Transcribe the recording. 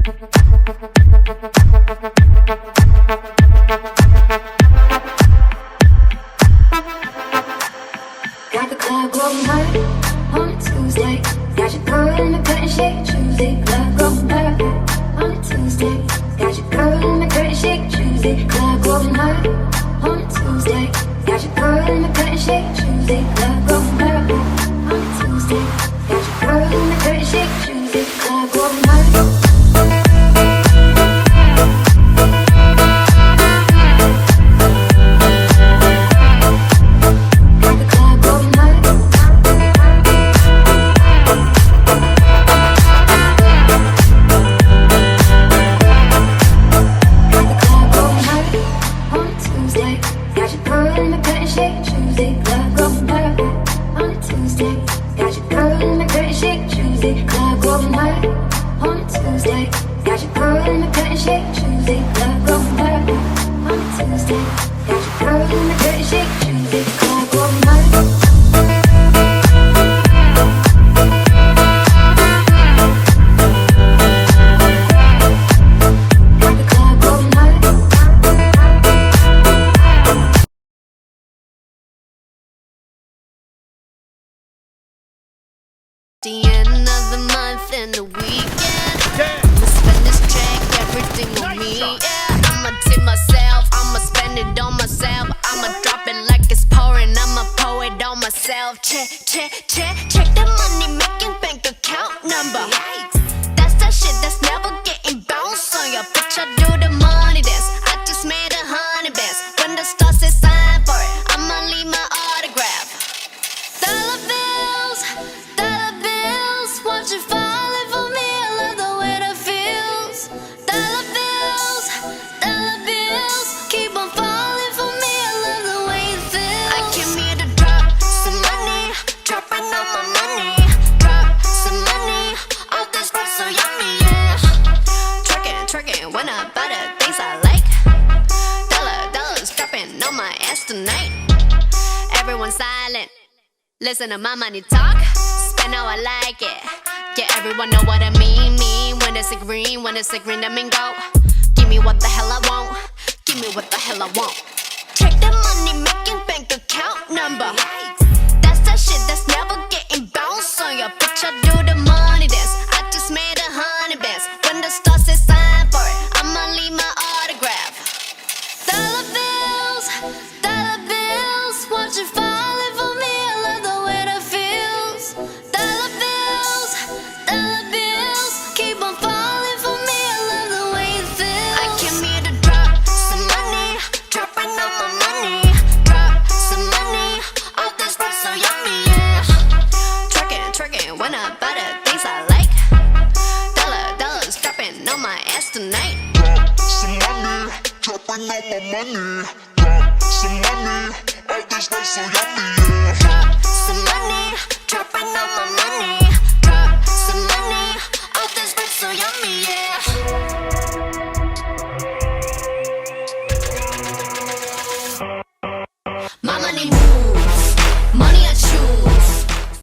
Got the club going hard on a Tuesday. Got your girl in the curtain shake Tuesday. Club going hard on a Tuesday. Got your girl in the curtain shake Tuesday. Club going hard on a Tuesday. Got your girl in the curtain shake Tuesday. Club going hard on a Tuesday. Got your girl in the curtain shake Tuesday. Club going hard. The end of the month and the weekend. I'ma spend this check, everything on me. Yeah, I'ma tip myself, I'ma spend it on myself. I'ma drop it like it's pouring, I'ma pour it on myself. Check the money making bank account number. That's that shit that's never getting bounced on your bitch. I do the money dance, I just made 100 bands. When the stars say sign for it, I'ma leave my autograph. Dollar bills, watch it falling for me, I love the way that feels. Dollar bills, keep on falling for me, I love the way it feels. I came here to drop some money, dropping all my money. Drop some money, all this stuff so yummy, yeah. Twerking, when I buy the things I like. Dollars dropping on my ass tonight. Everyone silent, listen to my money talk. Spend how I like it. Yeah, everyone know what I mean. When it's a green, that mean go. Give me what the hell I want. Give me what the hell I want. Check the money making bank account number. That's that shit that's never getting bounced on your bitch. I do the money dance, I just made 100 bands. When the stars say sign for it, I'ma leave my autograph. Dollar bills, watch it falling for me, I love the way that feels. Dollar bills, keep on falling for me, I love the way it feels. I came here to drop some money, dropping all my money. Drop some money, all this stuff so yummy, yeah. Twerking, when I buy the things I like. Dollars dropping on my ass tonight. Drop some money, dropping all my money. Drop some money, all this stuff so yummy, yeah. Drop some money, dropping all my money.